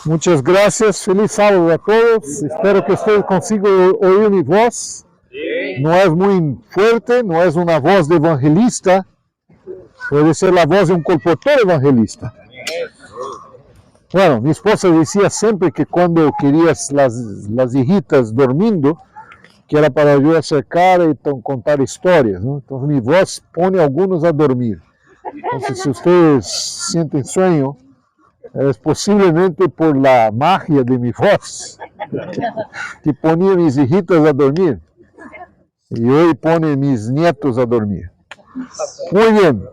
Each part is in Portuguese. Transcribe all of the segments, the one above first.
Muchas gracias, feliz sábado a todos. Espero que ustedes consigan oír mi voz. No es muy fuerte, no es una voz de evangelista, puede ser la voz de un colportor evangelista. Bueno, mi esposa decía siempre que cuando querías las hijitas durmiendo, que era para yo acercar y contar historias, ¿no? Entonces mi voz pone a algunos a dormir. Entonces si ustedes sienten sueño, es posiblemente por la magia de mi voz, que ponía a mis hijitas a dormir. Y hoy pone mis nietos a dormir. Muy bien.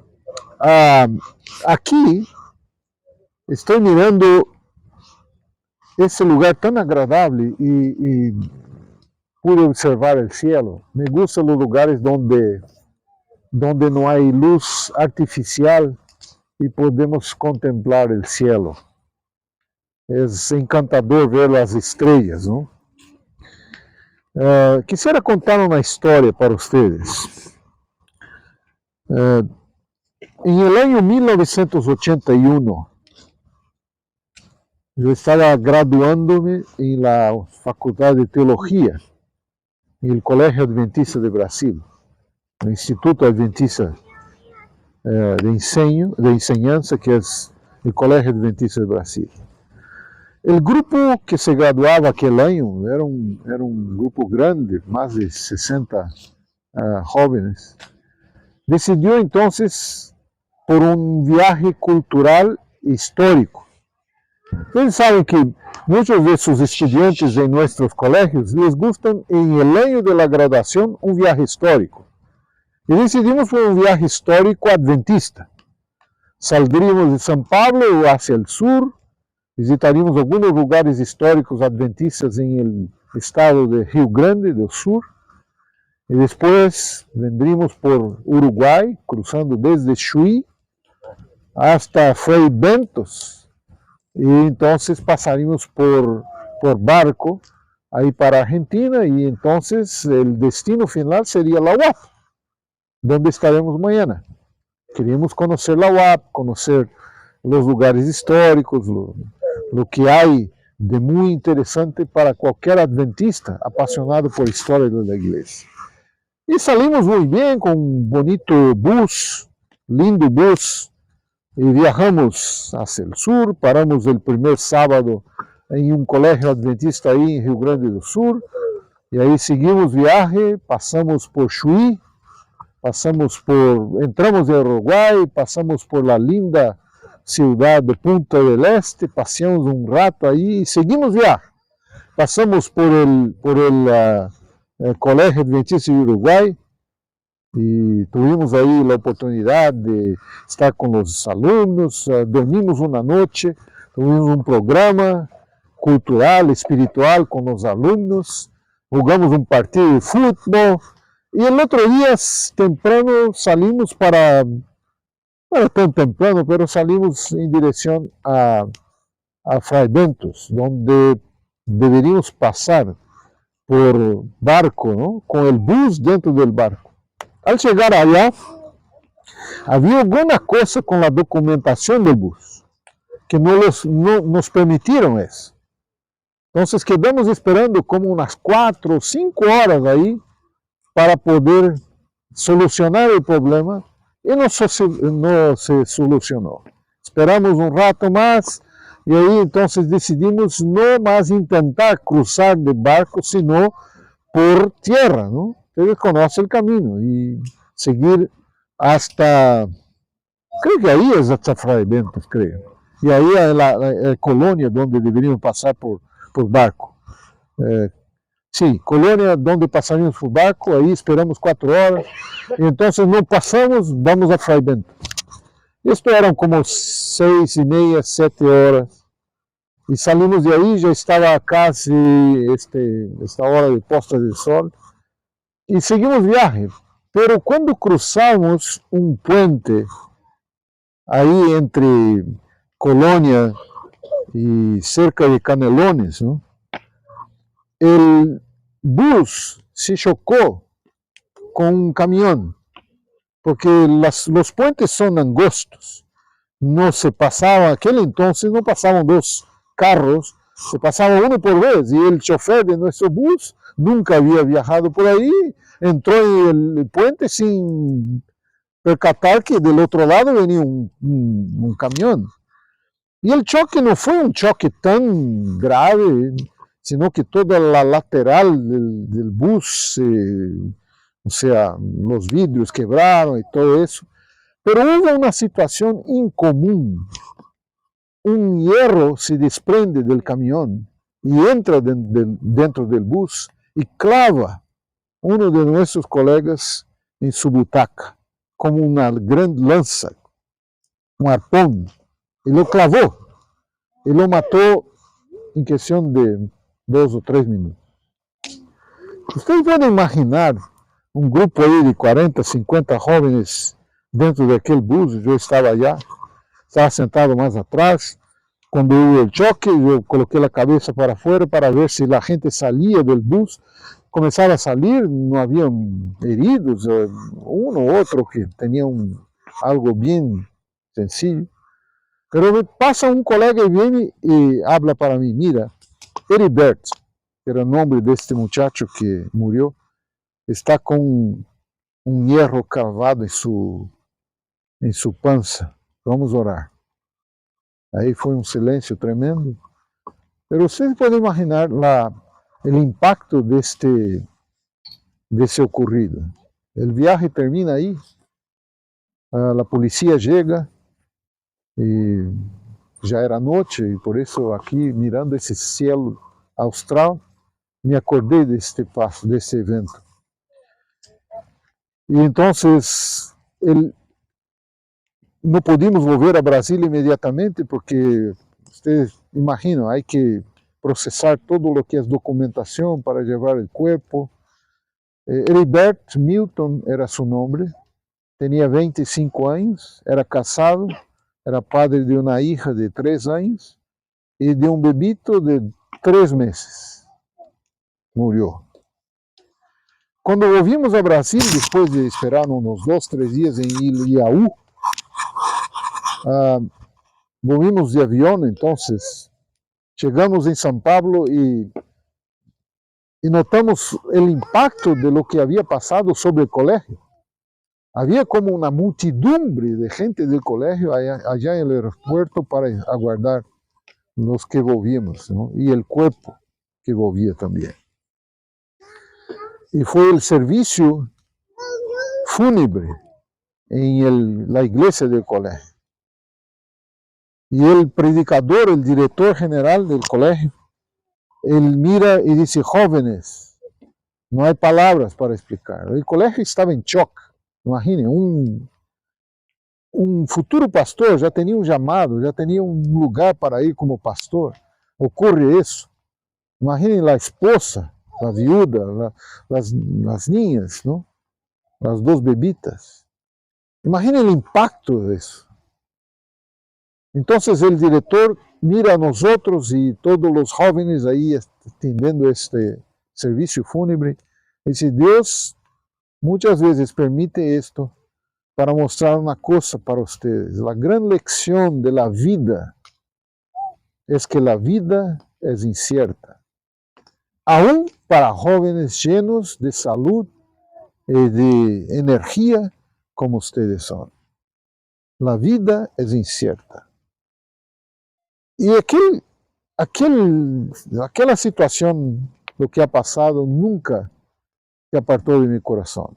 Aquí estoy mirando ese lugar tan agradable y pude observar el cielo. Me gustan los lugares donde no hay luz artificial y podemos contemplar el cielo. Es encantador ver las estrellas, ¿no? Quisiera contar una historia para ustedes. En el año 1981, yo estaba graduándome en la Facultad de Teología, en el Colegio Adventista de Brasil, el Instituto Adventista de Enseñanza, que es el Colegio Adventista de Brasil. El grupo que se graduaba aquel año era un grupo grande, más de 60 jóvenes. Decidió entonces por un viaje cultural histórico. Ustedes saben que muchos de sus estudiantes en nuestros colegios les gustan en el año de la graduación un viaje histórico. Y decidimos por un viaje histórico adventista. Saldríamos de São Paulo hacia el sur, visitaríamos algunos lugares históricos adventistas en el estado de Rio Grande do Sul, y después vendríamos por Uruguay, cruzando desde Chuy hasta Frei Bentos, y entonces pasaríamos por barco ahí para Argentina, y entonces el destino final sería la UAP, donde estaremos mañana. Queríamos conocer la UAP, conocer los lugares históricos, lo que hay de muy interesante para cualquier adventista apasionado por la historia de la iglesia. Y salimos muy bien con un bonito bus, lindo bus, y viajamos hacia el sur, paramos el primer sábado en un colegio adventista ahí en Rio Grande do Sul, y ahí seguimos viaje, pasamos por Chuy, entramos en Uruguay, pasamos por la linda ciudad de Punta del Este, paseamos un rato ahí y seguimos viaje. Pasamos por el Colegio Adventista de Uruguay y tuvimos ahí la oportunidad de estar con los alumnos, dormimos una noche, tuvimos un programa cultural, espiritual con los alumnos, jugamos un partido de fútbol y el otro día temprano salimos no tan temprano, pero salimos en dirección a Frei Bentos, donde deberíamos pasar por barco, ¿no? Con el bus dentro del barco. Al llegar allá, había alguna cosa con la documentación del bus, que no nos permitieron eso. Entonces quedamos esperando como unas 4 o 5 horas ahí para poder solucionar el problema y no se solucionó. Esperamos un rato más y ahí entonces decidimos no más intentar cruzar de barco, sino por tierra, ¿no? Ustedes conocen el camino y seguir hasta, creo que ahí es hasta Frei Bentos, creo. Y ahí es la colonia donde deberíamos pasar por barco. Sí, colonia donde pasaríamos por barco, ahí esperamos 4 horas, y entonces no pasamos, vamos a Frei Bentos. Esto eran como 6:30, 7 horas, y salimos de ahí, ya estaba casi esta hora de posta del sol, y seguimos viaje. Pero cuando cruzamos un puente, ahí entre Colonia y cerca de Canelones, ¿no? El bus se chocó con un camión, porque los puentes son angostos. No se pasaba, aquel entonces no pasaban dos carros, se pasaba uno por vez, y el chofer de nuestro bus nunca había viajado por ahí, entró en el puente sin percatar que del otro lado venía un camión. Y el choque no fue un choque tan grave, sino que toda la lateral del bus, o sea, los vidrios quebraron y todo eso. Pero hubo una situación incomún. Un hierro se desprende del camión y entra dentro del bus y clava uno de nuestros colegas en su butaca, como una gran lanza, un arpón, y lo clavó y lo mató en cuestión de 2 o 3 minutos. Ustedes pueden imaginar un grupo ahí de 40, 50 jóvenes dentro de aquel bus. Yo estaba allá, estaba sentado más atrás. Cuando hubo el choque, yo coloqué la cabeza para afuera para ver si la gente salía del bus. Comenzaba a salir, no habían heridos, uno u otro que tenía algo bien sencillo. Pero me pasa un colega y viene y habla para mí: mira, Heribert, que era el nombre de este muchacho que murió, está con un hierro clavado en su panza. Vamos orar. Aí foi um silêncio tremendo. Pero vocês podem imaginar o impacto desse ocorrido. O viaje termina aí, a polícia chega e já era noite, e por isso aqui, mirando esse cielo austral, me acordei desse evento. E então, não podíamos volver a Brasília imediatamente, porque vocês imaginam, há que processar todo o que é documentação para levar o corpo. Heribert Milton era seu nome, tinha 25 anos, era casado, era padre de uma hija de 3 anos e de um bebito de 3 meses. Murió. Quando volvimos a Brasil, depois de esperar uns 2, 3 dias em Ilhaú, volvimos de avião. Então chegamos em São Paulo e notamos o impacto de lo que havia passado sobre o colégio. Havia como uma multidumbre de gente do colégio allá no aeroporto para aguardar os que volvíamos, ¿no? E o corpo que volvia também. E foi o serviço fúnebre em la igreja do colégio. E o predicador, o diretor general do colégio, ele mira e diz: jóvenes, não há palavras para explicar. O colégio estava em choque. Imaginem, um futuro pastor já tinha um chamado, já tinha um lugar para ir como pastor. Ocorre isso. Imaginem a esposa, a viúva, as niñas, não? As 2 bebitas. Imaginem o impacto disso. Então, o diretor mira a nós e todos os jovens aí atendendo este serviço fúnebre e diz: Deus muitas vezes permite isto para mostrar uma coisa para vocês. A grande lecção de la vida é que a vida é incierta, aún para jóvenes llenos de saúde e de energia como vocês são. A vida é incierta. E aquela situação, o que ha passado, nunca se apartou de meu coração.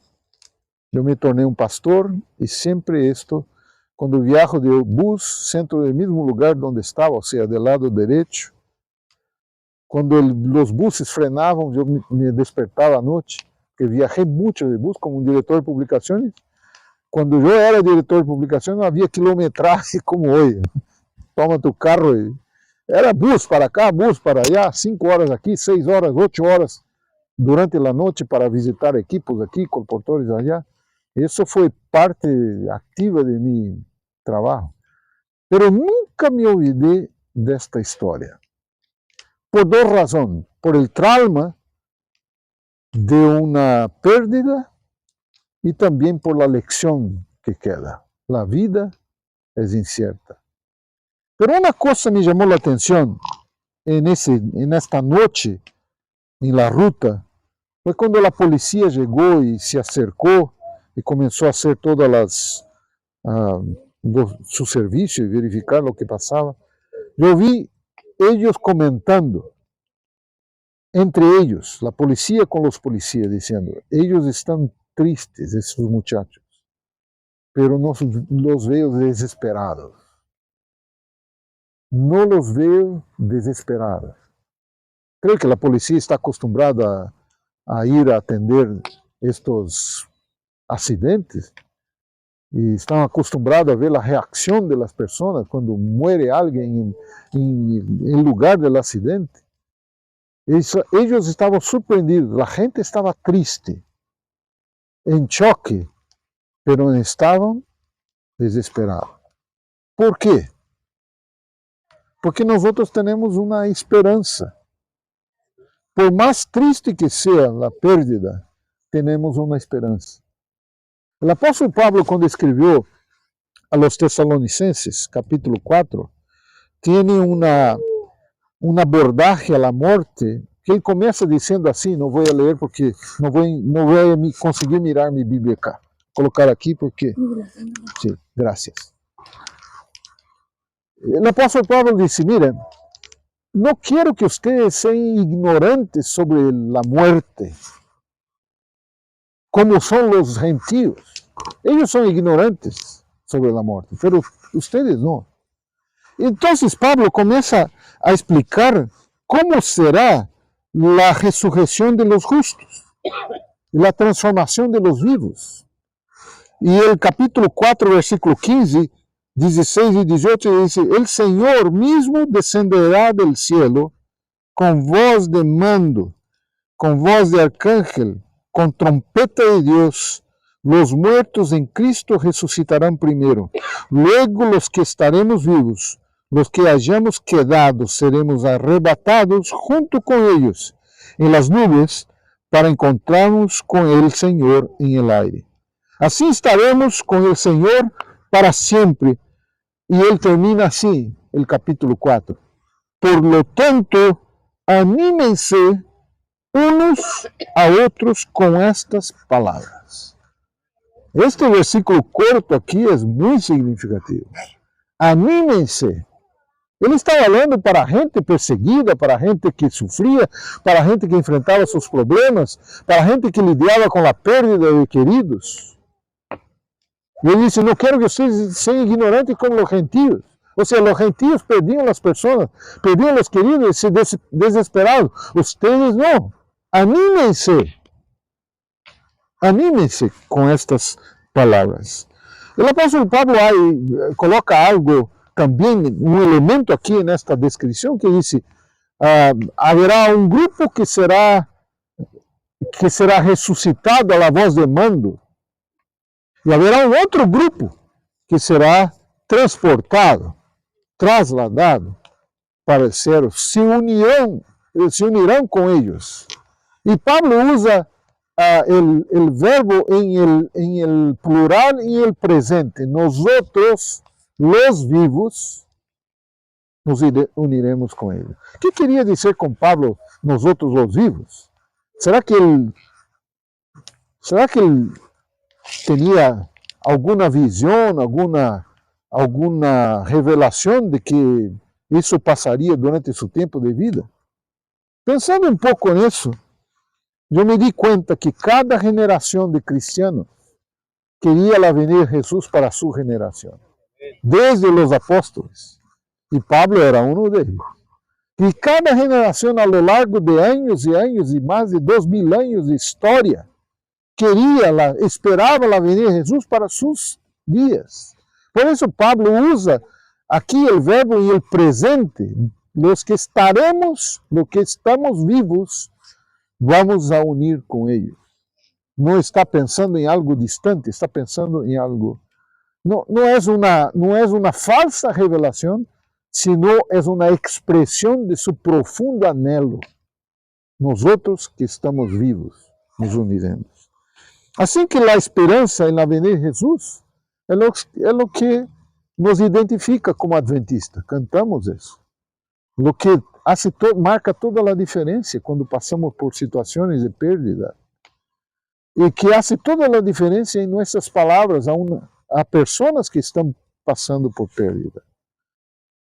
Eu me tornei um pastor e sempre quando viajo de bus, sento no mesmo lugar onde estava, ou seja, do lado direito. Quando os buses frenavam, eu me despertava à noite, porque viajei muito de bus como diretor de publicações. Quando eu era diretor de publicações, não havia quilometragem como hoje. Toma tu carro e... Era bus para cá, bus para allá, 5 horas aqui, 6 horas, 8 horas durante a noite para visitar equipos aqui, colportores allá. Isso foi parte ativa de meu trabalho. Pero nunca me olvidei desta história. Por 2 razões. Por el trauma de uma pérdida e também por la lección que queda. La vida es incierta. Pero una cosa me llamó la atención. en esta noche, en la ruta, fue cuando la policía llegó y se acercó y comenzó a hacer todas su servicio y verificar lo que pasaba. Yo vi ellos comentando, entre ellos, la policía con los policías, diciendo, ellos están tristes, esos muchachos, pero no los veo desesperados. No los veo desesperados. Creo que la policía está acostumbrada a ir a atender estos accidentes y están acostumbrados a ver la reacción de las personas cuando muere alguien en lugar del accidente. Ellos estaban sorprendidos, la gente estaba triste, en choque, pero estaban desesperados. ¿Por qué? Porque nosotros tenemos una esperanza. Por más triste que sea la pérdida, tenemos una esperanza. El apóstol Pablo, cuando escribió a los Tesalonicenses, capítulo 4, tiene un abordaje a la muerte, que él comienza diciendo así, no voy a leer porque no voy a conseguir mirar mi Biblia acá. Colocar aquí porque... Sí, gracias. El apóstol Pablo dice, miren, no quiero que ustedes sean ignorantes sobre la muerte, como son los gentios. Ellos son ignorantes sobre la muerte, pero ustedes no. Entonces Pablo comienza a explicar cómo será la resurrección de los justos, la transformación de los vivos. Y el capítulo 4, versículo 15, 16 y 18 dice, el Señor mismo descenderá del cielo con voz de mando, con voz de arcángel, con trompeta de Dios. Los muertos en Cristo resucitarán primero. Luego los que estaremos vivos, los que hayamos quedado, seremos arrebatados junto con ellos en las nubes para encontrarnos con el Señor en el aire. Así estaremos con el Señor para siempre. Y él termina así, el capítulo 4. Por lo tanto, anímense unos a otros con estas palabras. Este versículo corto aquí es muy significativo. Anímense. Él estaba hablando para gente perseguida, para gente que sufría, para gente que enfrentaba sus problemas, para gente que lidiaba con la pérdida de queridos. Y él dice, no quiero que ustedes sean ignorantes como los gentios. O sea, los gentios perdían las personas, perdían los queridos y se desesperaron. Ustedes no. Anímense. Anímense con estas palabras. El apóstol Pablo coloca algo también, un elemento aquí en esta descripción que dice, habrá un grupo que será resucitado a la voz de mando. Y habrá un otro grupo que será transportado, trasladado para el cielo. Se unirán con ellos. Y Pablo usa el verbo en el plural y el presente. Nosotros, los vivos, nos uniremos con ellos. ¿Qué quería decir con Pablo, nosotros los vivos? ¿Será que él tenía alguna visión, alguna revelación de que eso pasaría durante su tiempo de vida? Pensando un poco en eso, yo me di cuenta que cada generación de cristianos quería la venida de Jesús para su generación, desde los apóstoles, y Pablo era uno de ellos. Y cada generación a lo largo de años y años y más de 2000 años de historia, esperaba la venida de Jesús para sus días. Por eso Pablo usa aquí el verbo en el presente. Los que estamos vivos, vamos a unir con ellos. No está pensando en algo distante, está pensando en algo. No es una falsa revelación, sino es una expresión de su profundo anhelo. Nosotros que estamos vivos, nos uniremos. Así que la esperanza en la venida de Jesús es lo que nos identifica como adventistas. Cantamos eso. lo que marca toda a diferença quando passamos por situações de pérdida, e que hace toda a diferença em nossas palavras a pessoas que estão passando por pérdida,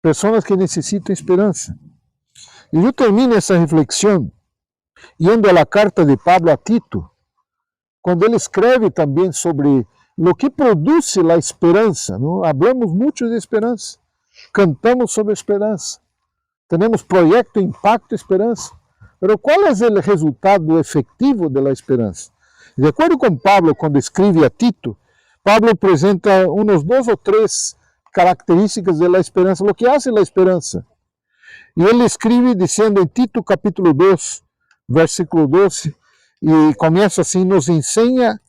pessoas que necessitam esperança. E eu termino essa reflexão indo à carta de Pablo a Tito, quando ele escreve também sobre o que produz a esperança. Não? Hablamos muito de esperança, cantamos sobre esperança, temos projeto, impacto, esperança. Mas qual é o resultado efetivo da esperança? De acordo com Pablo, quando escreve a Tito, Pablo apresenta uns 2 ou 3 características da esperança, o que hace a esperança. E ele escreve dizendo em Tito capítulo 2, versículo 12, e começa assim: nos ensina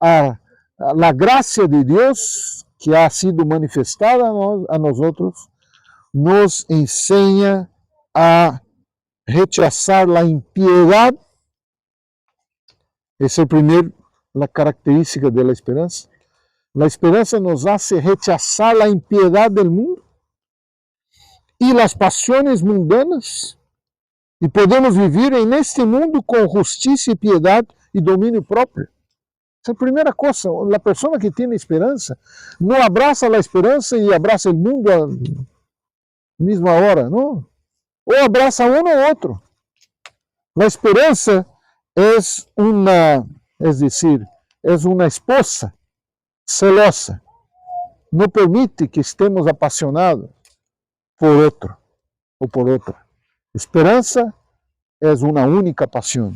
a graça de Deus que ha sido manifestada a nós outros, nos ensina a rechazar a impiedade. Essa é a característica da esperança. A esperança nos hace rechazar a impiedade do mundo e as paixões mundanas, e podemos viver neste mundo com justiça e piedade e domínio próprio. Essa é a primeira coisa. A pessoa que tem esperança não abraça a esperança e abraça o mundo à mesma hora, não? Ou abraça um ou outro. A esperança é uma esposa celosa. Não permite que estemos apaixonados por outro ou por outra. Esperança é uma única paixão.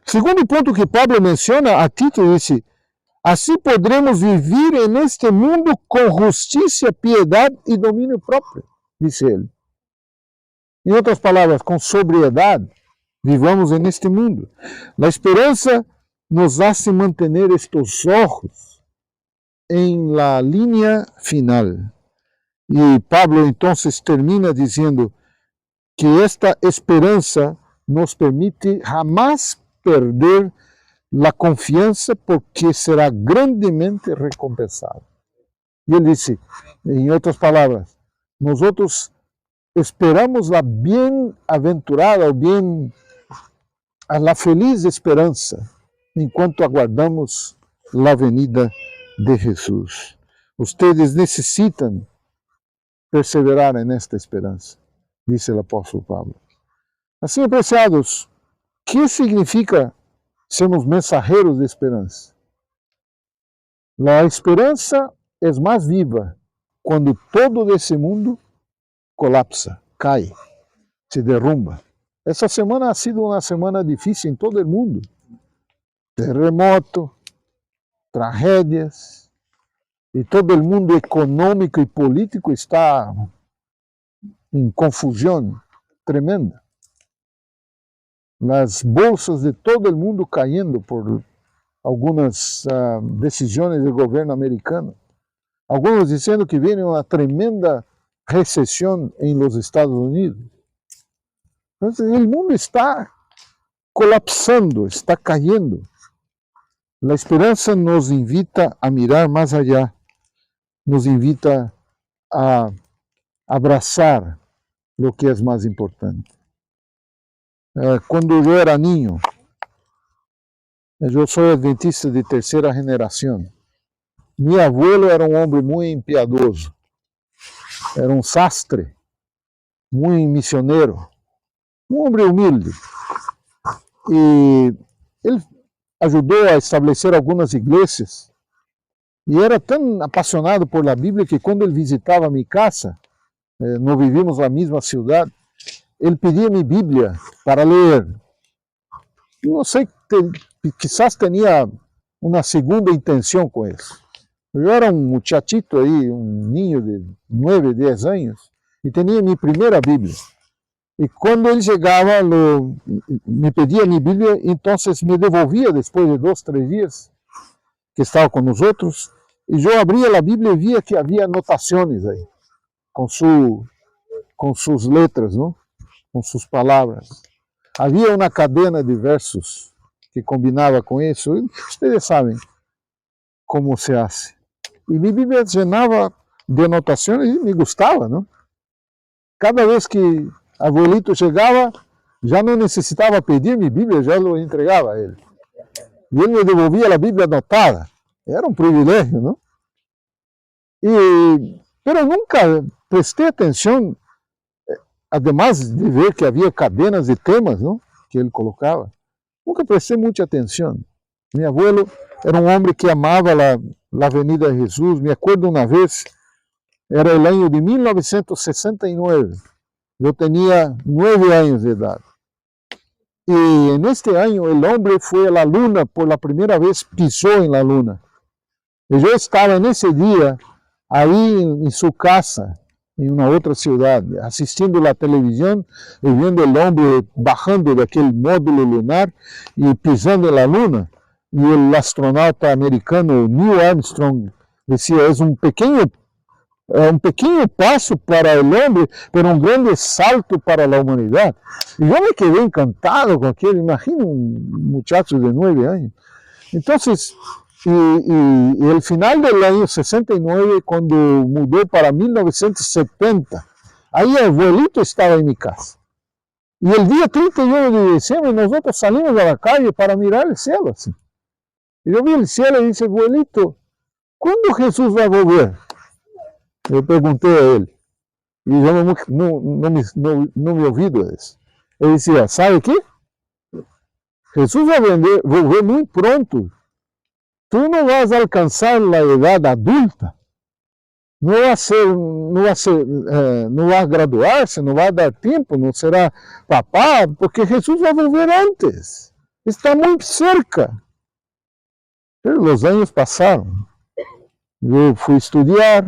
Segundo ponto que Pablo menciona a Tito, diz: assim podremos viver neste mundo com justiça, piedade e domínio próprio, disse ele. Em outras palavras, com sobriedade, vivamos neste mundo. A esperança nos hace manter estes olhos em la linha final. E Pablo então termina dizendo que esta esperança nos permite jamais perder a confiança, porque será grandemente recompensado. E ele disse, em outras palavras, nós outros esperamos a bem-aventurada, a feliz esperança, enquanto aguardamos a venida de Jesus. Ustedes necessitam perseverar nesta esperança, disse o apóstolo Pablo. Assim, apreciados, o que significa sermos mensageiros de esperança? A esperança é mais viva quando todo esse mundo colapsa, cai, se derrumba. Essa semana ha sido uma semana difícil em todo o mundo. Terremoto, tragédias, e todo o mundo econômico e político está em confusão tremenda. As bolsas de todo o mundo caindo por algumas decisões do governo americano. Alguns dizendo que vem uma tremenda recessão em los Estados Unidos. Então, o mundo está colapsando, está caindo. A esperança nos invita a mirar mais allá, nos invita a abraçar o que é mais importante. Quando eu era niño, eu sou adventista de terceira geração. Meu abuelo era um homem muito impiedoso, era um sastre, muito missioneiro, um homem humilde. E ele ajudou a estabelecer algumas igrejas e era tão apaixonado por la Bíblia que quando ele visitava minha casa, não vivíamos na mesma cidade, ele pedia minha Bíblia para ler. Não sei, quizás tinha uma segunda intenção com isso. Eu era um muchachito aí, um ninho de 9, 10 anos, e tinha minha primeira Bíblia. E quando ele chegava, me pedia minha Bíblia, então me devolvia depois de 2, 3 dias que estava com os outros, e eu abria a Bíblia e via que havia anotações aí, com suas letras, não? Com suas palavras. Havia uma cadena de versos que combinava com isso. Vocês sabem como se faz. E minha Bíblia llenava de anotações e me gostava, não? cada vez que abuelito chegava, já não necessitava pedir minha Bíblia, já lo entregava a ele. E ele me devolvia a Bíblia anotada. Era um privilégio, não? Pero nunca prestei atenção, además de ver que havia cadenas de temas, não? Que ele colocava. Nunca prestei muita atenção. Meu abuelo era um homem que amava a Avenida Jesus. Me acordo uma vez, era o ano de 1969. Eu tinha 9 anos de idade. E neste ano, o homem foi à Luna, por la primeira vez pisou na Luna. E eu estava nesse dia, aí em sua casa, em uma outra cidade, assistindo a televisão e vendo o homem bajando daquele módulo lunar e pisando na Luna. E o astronauta americano Neil Armstrong dizia: é um pequeno passo para o homem, mas um grande salto para a humanidade. E eu me quedei encantado com aquilo. Imagina um muchacho de 9 anos. Então, e o final do ano 69, quando mudou para 1970, aí o abuelito estava em minha casa. E o dia 31 de dezembro, nós saímos da calle para mirar o céu. Assim. E eu vi o céu e disse: abuelito, quando Jesus vai volver? Eu perguntei a ele. E eu não me ouvi isso. Ele dizia: sabe o que? Jesus vai volver muito pronto. Tu não vas alcançar a idade adulta. Não vai graduar-se, não vai dar tempo, não será papá, porque Jesus vai volver antes. Está muito cerca. Os anos passaram. Eu fui estudar,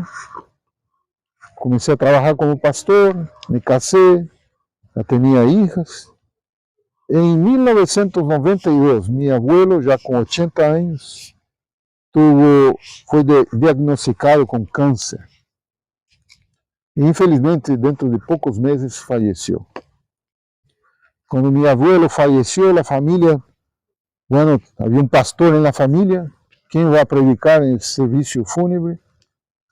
comecei a trabalhar como pastor, me casei, já tinha hijas. Em 1992, meu abuelo, já com 80 anos, foi diagnosticado com câncer. E, infelizmente, dentro de poucos meses, faleceu. Quando meu abuelo faleceu, a família, havia um pastor na família, quem vai predicar em serviço fúnebre?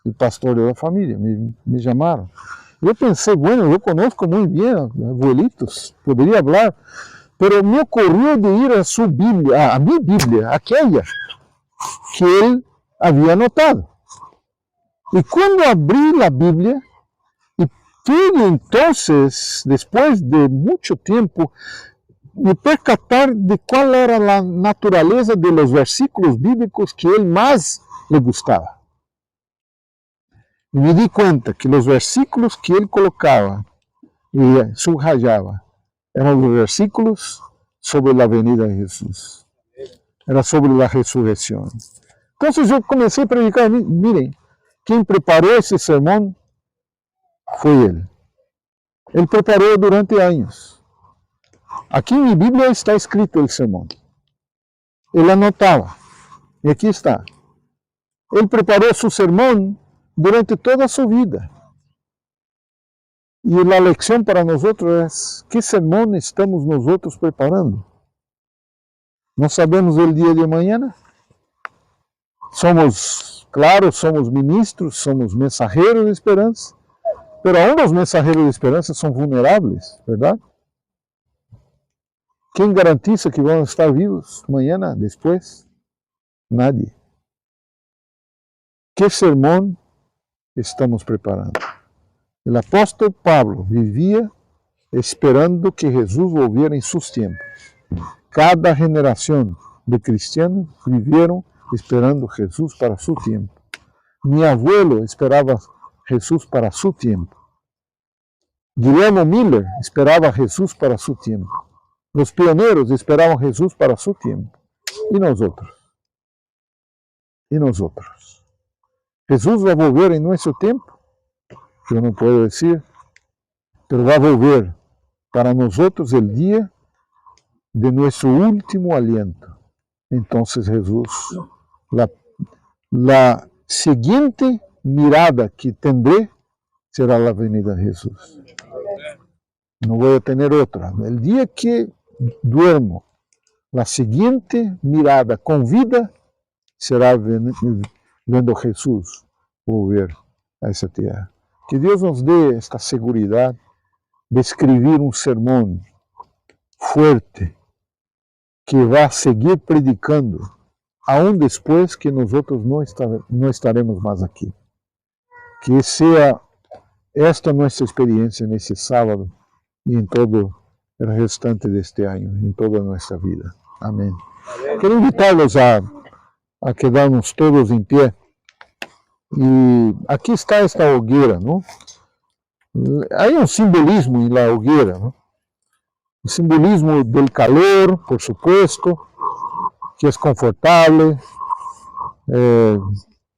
O pastor da família, me chamaram. Eu pensei, eu conozco muito bem abuelitos, poderia falar, mas me ocorreu de ir a sua Bíblia, a minha Bíblia, aquela que ele havia anotado. E quando abri a Bíblia, e pude então, depois de muito tempo, me percatar de qual era a natureza de los versículos bíblicos que ele mais lhe gostava. E me di conta que os versículos que ele colocava e subrayava eram os versículos sobre a venida de Jesus. Era sobre a ressurreição. Então eu comecei a predicar. Miren, quem preparou esse sermão foi ele. Ele preparou durante anos. Aqui em minha Bíblia está escrito o sermão. Ele anotava. E aqui está. Ele preparou seu sermão durante toda a sua vida. E a lição para nós é: que sermão estamos nós preparando? Nós sabemos o dia de amanhã? Somos, claro, somos ministros, somos mensageiros de esperança, mas aún os mensageiros de esperança são vulneráveis, verdade? Quem garantiza que vão estar vivos amanhã, depois? Nadie. Que sermão estamos preparando? O apóstolo Pablo vivia esperando que Jesus volviera em seus tempos. Cada geração de cristianos viveram esperando Jesus para seu tempo. Meu abuelo esperava Jesus para seu tempo. Guilherme Miller esperava Jesus para seu tempo. Os pioneiros esperavam Jesus para seu tempo. E nós outros? E nós outros? Jesus vai volver em nosso tempo? Eu não posso dizer, mas vai volver para nós outros o dia de nosso último aliento. Então, Jesus, a seguinte mirada que tendré será a venida de Jesus. Não vou ter outra. O dia que duermo, a seguinte mirada com vida será vendo Jesus volver a essa terra. Que Deus nos dê esta segurança de escrever um sermão forte que vai seguir predicando, aún depois que nós não estaremos mais aqui. Que seja esta nossa experiência nesse sábado e em todo o restante deste ano, em toda a nossa vida. Amém. Quero invitar-los a quedarmos todos em pé. E aqui está esta hogueira, não? Há um simbolismo em la hogueira, não? O simbolismo do calor, por supuesto, que é confortável.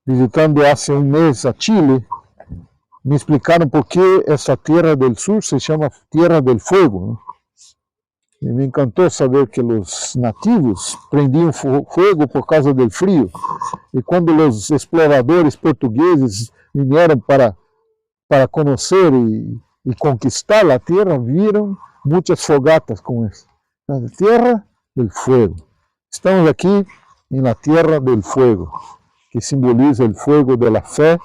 Visitando há um mês a Chile, me explicaram por que essa terra do sul se chama Terra del Fuego, não? E me encantou saber que os nativos prendiam fogo por causa do frio. E quando os exploradores portugueses vieram para conhecer e conquistar a terra, viram muitas fogatas com isso. A Terra del Fuego. Estamos aqui na Terra del Fuego, que simboliza o fogo da fé,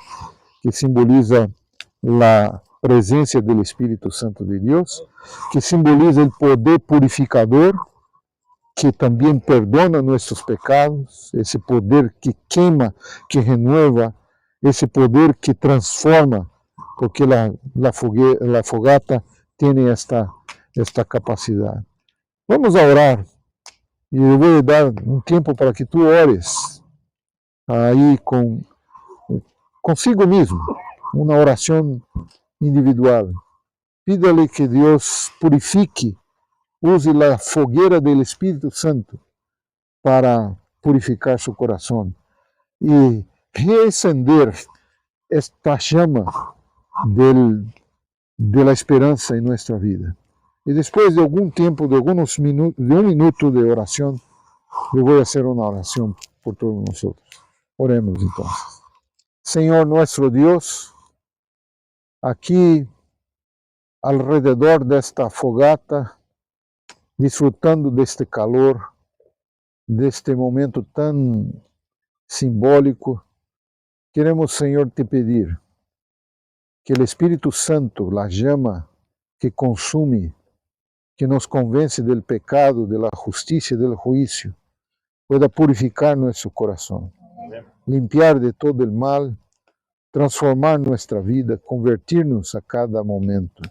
que simboliza a presença do Espírito Santo de Deus, que simboliza o poder purificador, que também perdona nossos pecados, esse poder que queima, que renueva, esse poder que transforma, porque a fogata tem esta capacidade. Vamos a orar, e eu vou dar um tempo para que tu ores aí consigo mesmo, uma oração individual. Pídale que Deus purifique, use a fogueira do Espírito Santo para purificar seu coração e reacender esta chama da esperança em nossa vida. E depois de algum tempo, de um minuto de oração, eu vou fazer uma oração por todos nós. Oremos então. Senhor nosso Deus, aqui alrededor desta fogata, disfrutando deste calor, deste momento tão simbólico, queremos, Senhor, te pedir que o Espírito Santo, a chama que consume, que nos convence do pecado, da justiça e do juízo, pueda purificar nosso coração, limpiar de todo o mal, transformar nossa vida, convertir-nos a cada momento.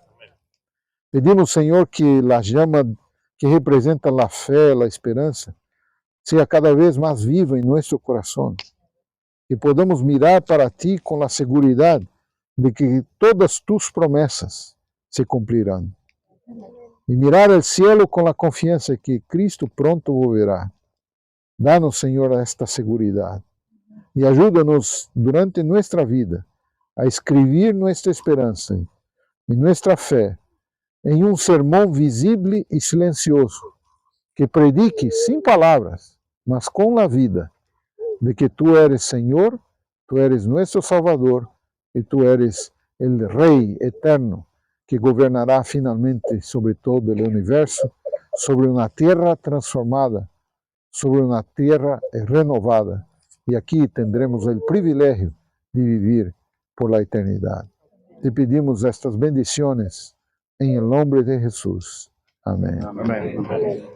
Pedimos, Senhor, que a chama que representa a fé, a esperança, seja cada vez mais viva em nosso coração, e podamos mirar para Ti com a segurança de que todas Tus promessas se cumprirão. E mirar ao cielo com a confiança que Cristo pronto volverá. Dá-nos, Senhor, esta segurança. E ajuda-nos durante nossa vida a escrever nossa esperança e nossa fé em um sermão visível e silencioso, que predique sem palavras, mas com a vida, de que Tu eres Senhor, Tu eres nosso Salvador e Tu eres o Rei eterno, que governará finalmente sobre todo o universo, sobre uma terra transformada, sobre uma terra renovada. E aqui tendremos o privilégio de viver por la eternidade. Te pedimos estas bendiciones em nome de Jesus. Amém. Amém.